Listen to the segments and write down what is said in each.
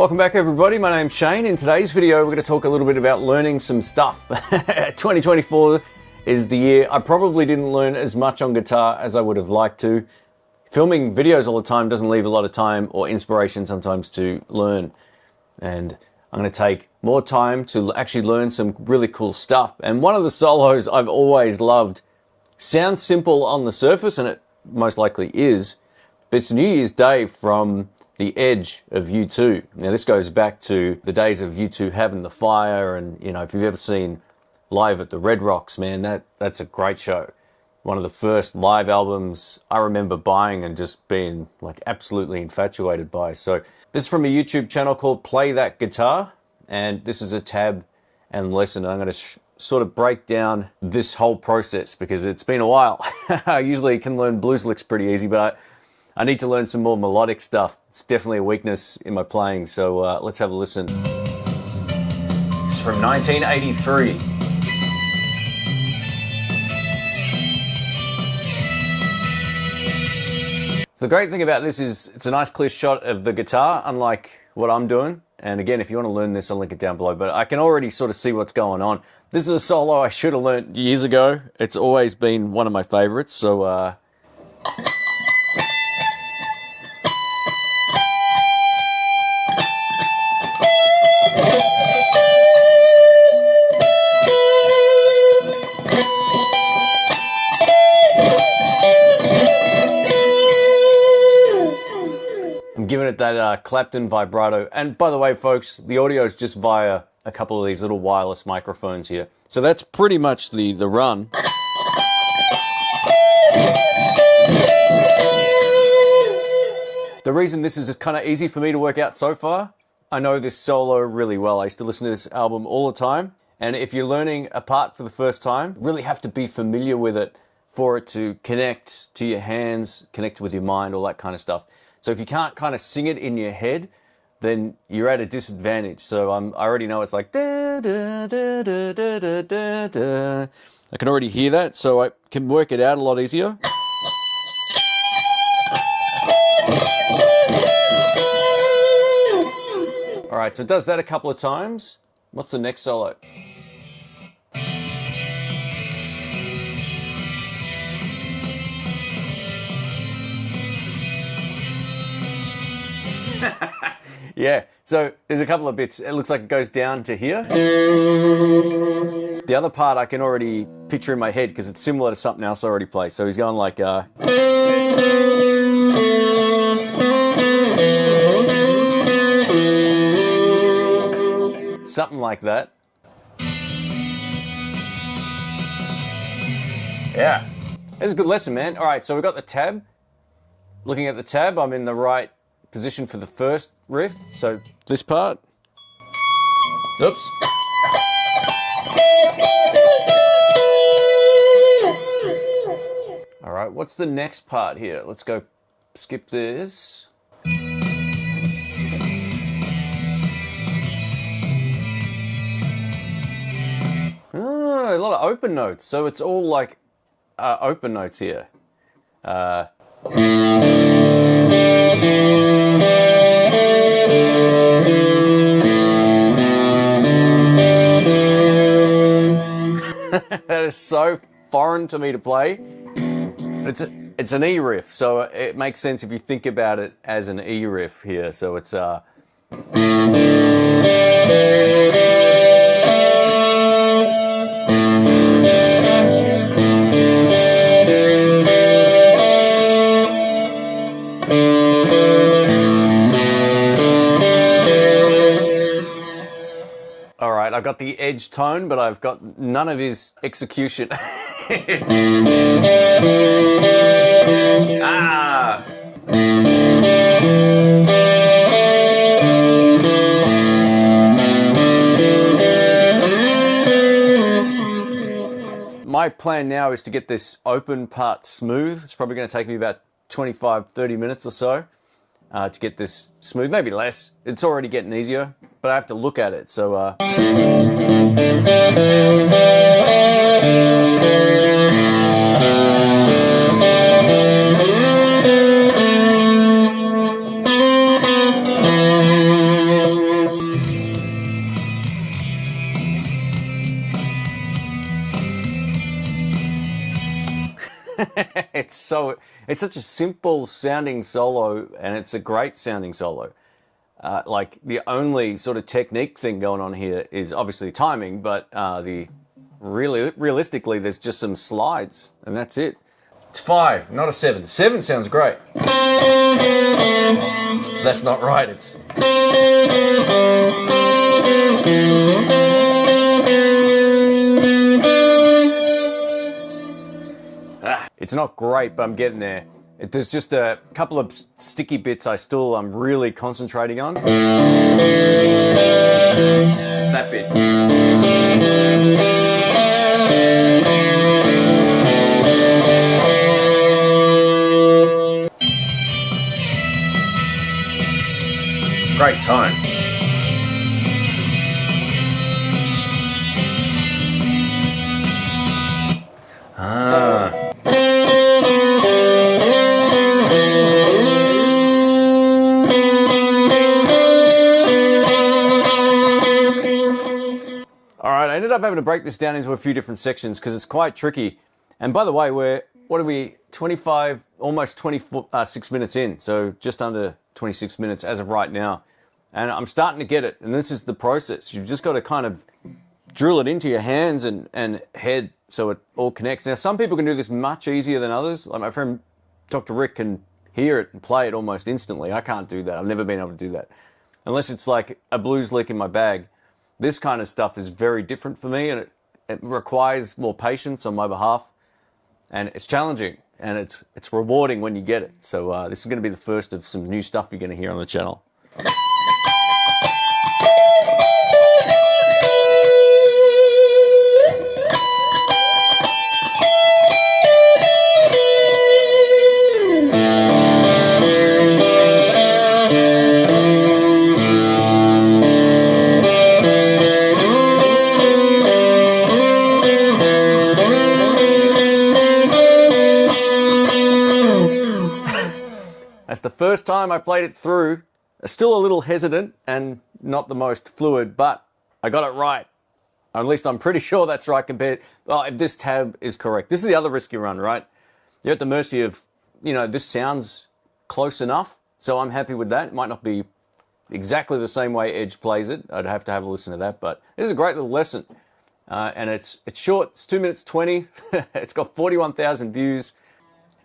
Welcome back everybody, my name's Shane. In today's video we're going to talk a little bit about learning some stuff. 2024 is the year I probably didn't learn as much on guitar as I would have liked to. Filming videos all the time doesn't leave a lot of time or inspiration sometimes to learn. And I'm going to take more time to actually learn some really cool stuff. And one of the solos I've always loved sounds simple on the surface, and it most likely is, but it's New Year's Day from The Edge of U2. Now this goes back to the days of U2 having the fire, and you know, if you've ever seen live at the Red Rocks, man, that's a great show. One of the first live albums I remember buying and just being like absolutely infatuated by. So this is from a YouTube channel called Play That Guitar, and this is a tab and lesson. I'm going to sort of break down this whole process because it's been a while. I usually can learn blues licks pretty easy, but I need to learn some more melodic stuff. It's definitely a weakness in my playing, so let's have a listen. It's from 1983. So the great thing about this is it's a nice clear shot of the guitar, unlike what I'm doing. And again, if you want to learn this, I'll link it down below, but I can already sort of see what's going on. This is a solo I should have learned years ago. It's always been one of my favorites, so I'm giving it that Clapton vibrato. And by the way, folks, the audio is just via a couple of these little wireless microphones here. So that's pretty much the run. The reason this is kind of easy for me to work out so far, I know this solo really well. I used to listen to this album all the time. And if you're learning a part for the first time, you really have to be familiar with it for it to connect to your hands, connect with your mind, all that kind of stuff. So if you can't kind of sing it in your head, then you're at a disadvantage. So I already know it's like da, da, da, da, da, da, da, da. I can already hear that, so I can work it out a lot easier. All right, so it does that a couple of times. What's the next solo? Yeah, so there's a couple of bits. It looks like it goes down to here. The other part I can already picture in my head because it's similar to something else I already played. So he's going like something like that. Yeah, it's a good lesson, man. All right, so we've got the tab. Looking at the tab, I'm in the right position for the first riff. So this part. Oops. All right, what's the next part here? Let's go skip this. Oh, a lot of open notes. So it's all like open notes here. That is so foreign to me to play. It's an E riff, so it makes sense if you think about it as an E riff here. So it's all right, I've got the Edge tone, but I've got none of his execution. Ah! My plan now is to get this open part smooth. It's probably going to take me about 25-30 minutes or so to get this smooth, maybe less. It's already getting easier, but I have to look at it. So It's such a simple sounding solo, and it's a great sounding solo. Like the only sort of technique thing going on here is obviously timing, but realistically, there's just some slides, and that's it. It's 5, not a 7. 7 sounds great. That's not right. It's it's not great, but I'm getting there. There's just a couple of sticky bits I'm really concentrating on. It's that bit. Great tone. I ended up having to break this down into a few different sections because it's quite tricky. And by the way, what are we, 25, almost 26 minutes in, so just under 26 minutes as of right now. And I'm starting to get it, and this is the process. You've just got to kind of drill it into your hands and head so it all connects. Now, some people can do this much easier than others. Like my friend Dr. Rick can hear it and play it almost instantly. I can't do that. I've never been able to do that. Unless it's like a blues lick in my bag. This kind of stuff is very different for me, and it requires more patience on my behalf, and it's challenging, and it's rewarding when you get it. So this is going to be the first of some new stuff you're going to hear on the channel. That's the first time I played it through. Still a little hesitant and not the most fluid, but I got it right. At least I'm pretty sure that's right compared. Well, if this tab is correct. This is the other risk you run, right? You're at the mercy of, this sounds close enough, so I'm happy with that. It might not be exactly the same way Edge plays it. I'd have to have a listen to that, but this is a great little lesson. And it's short. It's 2 minutes 20. It's got 41,000 views.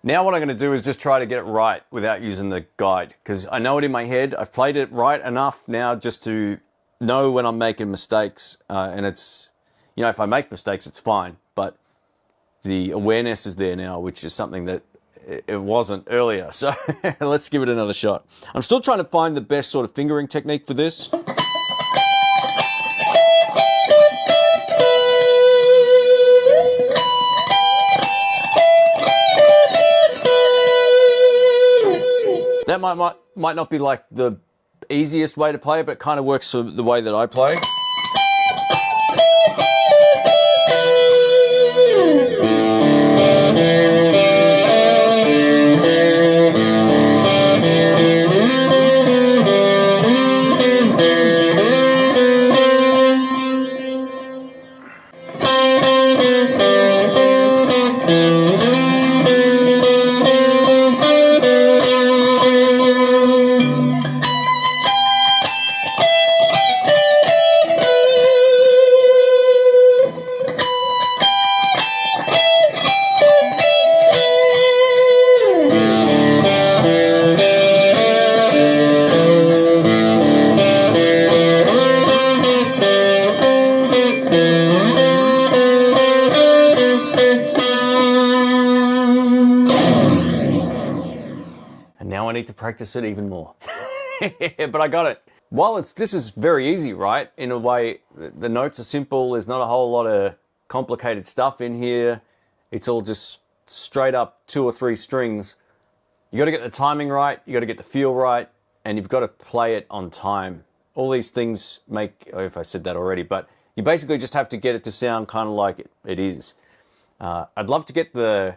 Now what I'm going to do is just try to get it right without using the guide, because I know it in my head. I've played it right enough now just to know when I'm making mistakes, and it's, if I make mistakes, it's fine, but the awareness is there now, which is something that it wasn't earlier. So let's give it another shot. I'm still trying to find the best sort of fingering technique for this. That might not be like the easiest way to play it, but it kind of works for the way that I play. Now I need to practice it even more. But I got it. While this is very easy, right? In a way, the notes are simple. There's not a whole lot of complicated stuff in here. It's all just straight up 2 or 3 strings. You got to get the timing right. You got to get the feel right, and you've got to play it on time. All these things make, if I said that already, but you basically just have to get it to sound kind of like it is. I'd love to get the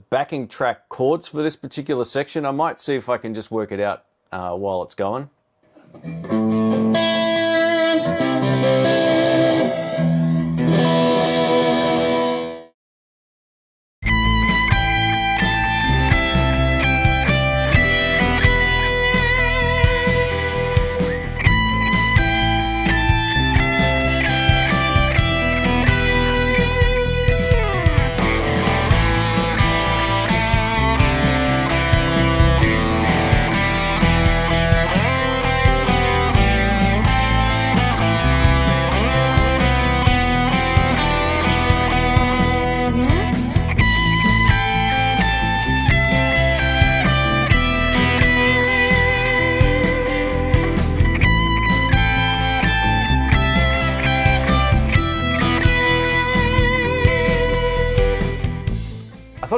backing track chords for this particular section. I might see if I can just work it out while it's going.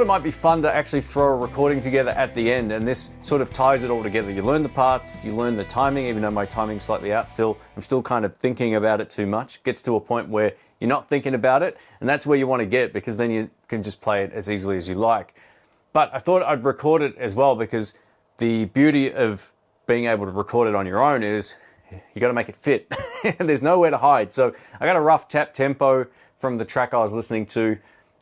it might be fun to actually throw a recording together at the end, and this sort of ties it all together. You learn the parts, you learn the timing, even though my timing's slightly out still. I'm still kind of thinking about it too much. It gets to a point where you're not thinking about it, and that's where you want to get, because then you can just play it as easily as you like. But I thought I'd record it as well, because the beauty of being able to record it on your own is you got to make it fit. There's nowhere to hide. So I got a rough tap tempo from the track I was listening to,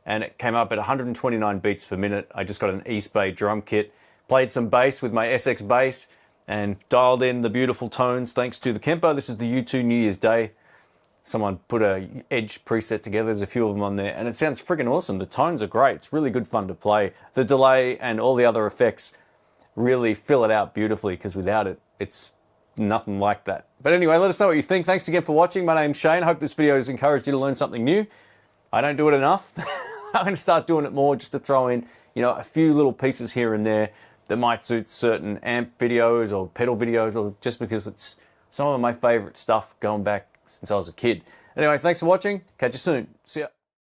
and it came up at 129 beats per minute. I just got an East Bay drum kit, played some bass with my SX bass, and dialed in the beautiful tones thanks to the Kempo. This is the U2 New Year's Day. Someone put a Edge preset together. There's a few of them on there, and it sounds freaking awesome. The tones are great. It's really good fun to play. The delay and all the other effects really fill it out beautifully, because without it, it's nothing like that. But anyway, let us know what you think. Thanks again for watching. My name's Shane. I hope this video has encouraged you to learn something new. I don't do it enough. I'm going to start doing it more, just to throw in, you know, a few little pieces here and there that might suit certain amp videos or pedal videos, or just because it's some of my favorite stuff going back since I was a kid. Anyway, thanks for watching. Catch you soon. See ya.